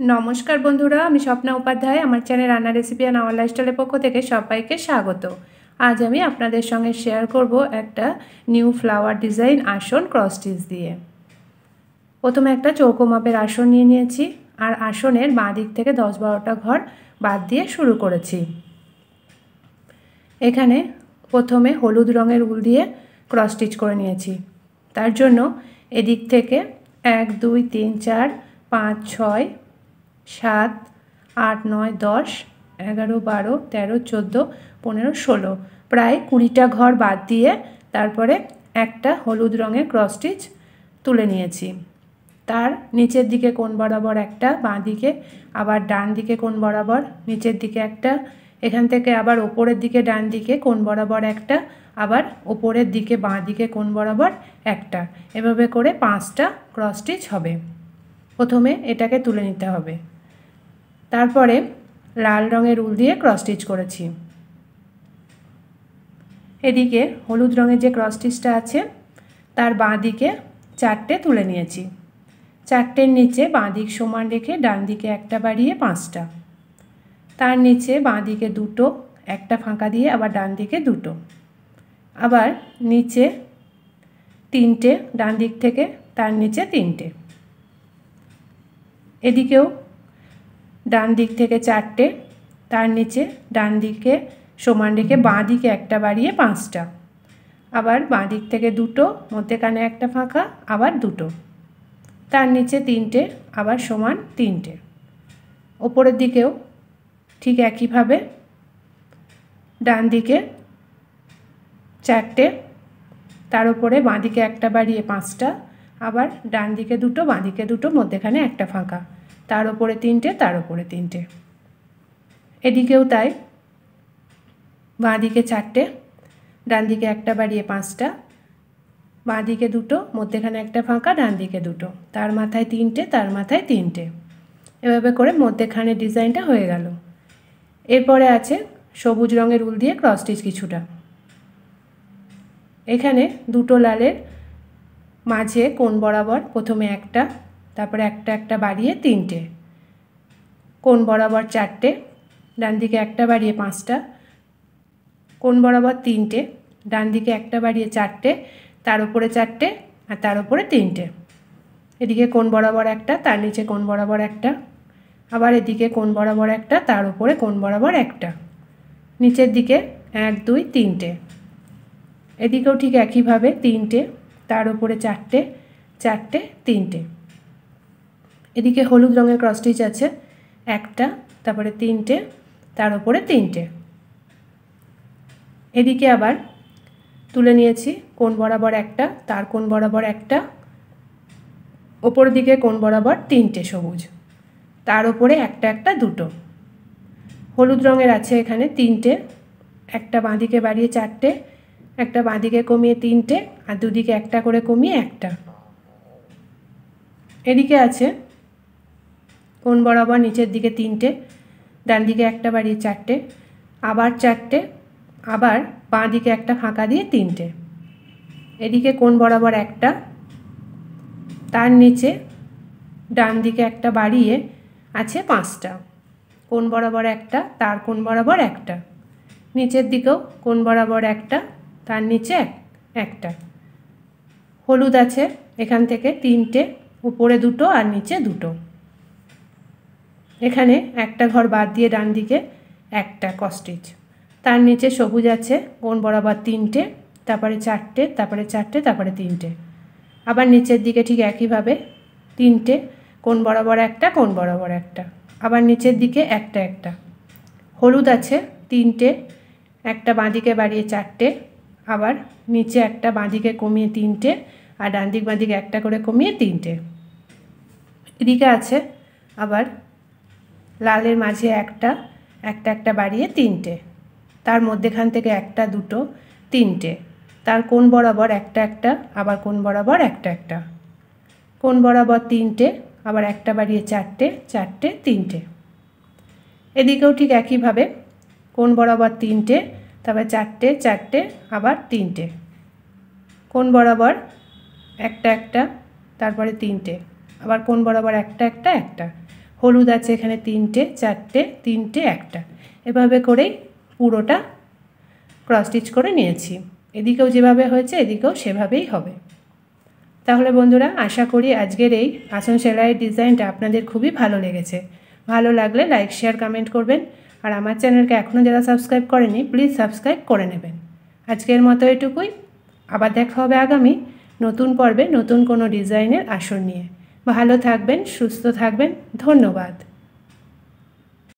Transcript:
नमस्कार बंधुरा आमी स्वप्ना उपाध्याय आमार चैनल रान्ना रेसिपि एंड आवर लाइफस्टाइलेर पक्ष थेके सबाइके स्वागत। आज आमी आपनादेर संगे शेयर करब एकटा निउ फ्लावर डिजाइन आसन क्रस स्टिच दिए। प्रथमे एकटा चौको मापेर आसन निये नियेछि आर आसनेर बाँ दिक थेके 10-12टा घर बाद दिए शुरू करेछि। एखाने प्रथमे हलुद रंगेर उल दिए क्रस स्टिच करे नियेछि। तार जोन्नो एदिक थेके 1 2 3 4 5 6 7 8 9 10 11 12 13 14 15 16 प्राय 20टा घर बाद दिए तारपरे एकटा हलुद रंगेर क्रस स्टिच तुले नियेछि। तार नीचेर दिके कोण बराबर एकटा, बाँ दिके आबार डान दिके कोण बराबर, नीचेर दिके एकटा, एखान थेके आबार ओपरेर दिके डान दिके कोण बराबर एकटा, आबार ओपरेर दिके बाँ दिके कोण बराबर एकटा, एभाবে करे 5टा क्रस स्टिच होबे। प्रथमे एटाके तुले निते होबे। तारपरे लाल रंगेर उल दिए क्रस स्टिच करेछि। एदिके हलुद रंगेर जे क्रस स्टिचटा आछे तार बाँ दिके 4टे तुले नियेछि। 4टेर नीचे बाँ दिक समान रेखे डान दिके एकटा बाड़िए 5टा, तार नीचे बाँ दिके दुटो, एकटा फाँका दिए आबार डान दिके दुटो, आबार नीचे 3टे डान दिक थेके, तार नीचे 3टे, एदिकेও डान दिक थेके 4टे, तार नीचे डान दिके समान रेखे बाँ दिके एकटा बाड़िए 5टा, आबार बाँ दिक थेके दुटो, मध्येखाने एकटा फाँका, आबार दुटो, तार नीचे 3टे, आबार समान 3टे, ओपरेर दिकेও ठीक एकई भावे डान दिके 4टे, तार उपरे बाँ दिके एकटा बाड़िए 5टा, आबार डान दिके दुटो, बाँ दिके दुटो, मध्येखाने एकटा फाँका, तार उपरे 3टे, तार उपरे 3टे, एदिकेও ताई बाँ दिके 4टे, डान दिके एकटा बाड़िए 5टा, बाँ दिके दुटो, मध्येखाने एकटा फाँका, डान दिके दुटो, तार माथाय 3टे, तार माथाय 3टे, एभाবে করে মধ্যেখানে ডিজাইনটা হয়ে গেল। এরপরে আছে সবুজ রঙের উল দিয়ে ক্রস স্টিচ কিছুটা। এখানে দুটো লালের মাঝে কোণ বরাবর প্রথমে একটা, তারপরে একটা একটা বাড়িয়ে 3টে, কোণ বরাবর 4টে, ডান দিকে একটা বাড়িয়ে 5টা, কোণ বরাবর 3টে, ডান দিকে একটা বাড়িয়ে 4টে, তার উপরে 4টে আর তার উপরে 3টে, এদিকে কোণ বরাবর একটা, তার নিচে কোণ বরাবর একটা, আবার এদিকে কোণ বরাবর একটা, তার উপরে কোণ বরাবর একটা, নিচের দিকে 1 2 3টে, এদিকেও ঠিক একইভাবে 3টে, তার উপরে 4টে 4টে 3টে, এদিকে হলুদ রঙের ক্রস স্টিচ আছে একটা, তারপরে 3টে, তার উপরে 3টে, এদিকে আবার তুলে নিয়েছি কোণ বরাবর একটা, তার কোণ বরাবর একটা, ওপর দিকে কোণ বরাবর 3টে সবুজ, তার উপরে একটা একটা দুটো, হলুদ রঙের আছে এখানে 3টে, একটা বাঁ দিকে বাড়িয়ে 4টে, একটা বাঁ দিকে কমিয়ে 3টে, আর দুদিকে একটা করে কমিয়ে একটা, এদিকে আছে কোণ বরাবর নিচের দিকে 3টে, ডান দিকে একটা বাড়িয়ে 4টে, আবার 4টে, আবার বাঁ দিকে একটা ফাঁকা দিয়ে 3টে, এদিকে কোণ বরাবর একটা, তার নিচে ডান দিকে একটা বাড়িয়ে আছে 5টা, কোণ বরাবর একটা, তার কোণ বরাবর একটা, নিচের দিকেও কোণ বরাবর একটা, তার নিচে একটা, হলুদ আছে এখান থেকে 3টে, উপরে দুটো আর নিচে দুটো, এখানে একটা ঘর বাদ দিয়ে ডান দিকে একটা ক্রস স্টিচ, তার নিচে সবুজ আছে কোণ বরাবর 3টে, তারপরে 4টে, তারপরে 4টে, তারপরে 3টে, আবার নিচের দিকে ঠিক একইভাবে 3টে, কোণ বরাবর একটা, কোণ বরাবর একটা, আবার নিচের দিকে একটা একটা, হলুদ আছে 3টে, একটা বাঁ দিকে বাড়িয়ে 4টে, আবার নিচে একটা বাঁ দিকে কমিয়ে 3টে, আর ডান দিক বাঁ দিকে একটা করে কমিয়ে 3টে, এদিকে আছে আবার লালের মাঝে একটা, একটা একটা বাড়িয়ে 3টে, তার মধ্যেখান থেকে একটা দুটো 3টে, তার কোণ বরাবর একটা একটা, আবার কোণ বরাবর একটা একটা, কোণ বরাবর 3টে, আবার একটা বাড়িয়ে 4টে 4টে 3টে, এদিকেও ঠিক একইভাবে কোণ বরাবর 3টে, তারপর 4টে 4টে, আবার 3টে, কোণ বরাবর একটা একটা, তারপরে 3টে, আবার কোণ বরাবর একটা একটা একটা, হলুদ আছে এখানে 3টে, 4টে, 3টে, 1টা, এভাবে করেই পুরোটা ক্রস স্টিচ করে নিয়েছি। এদিকেও যেভাবে হয়েছে এদিকেও সেভাবেই হবে। তাহলে বন্ধুরা, আশা করি আজকের এই আসন সেলাইয়ের ডিজাইনটা আপনাদের খুবই ভালো লেগেছে। ভালো লাগলে লাইক, শেয়ার, কমেন্ট করবেন। আর আমার চ্যানেলকে এখনও যারা সাবস্ক্রাইব করেনি প্লিজ সাবস্ক্রাইব করে নেবেন। আজকের মতো এটুকুই। আবার দেখা হবে আগামী নতুন পর্বে নতুন কোনো ডিজাইনের আসন নিয়ে। ভালো থাকবেন, সুস্থ থাকবেন। ধন্যবাদ।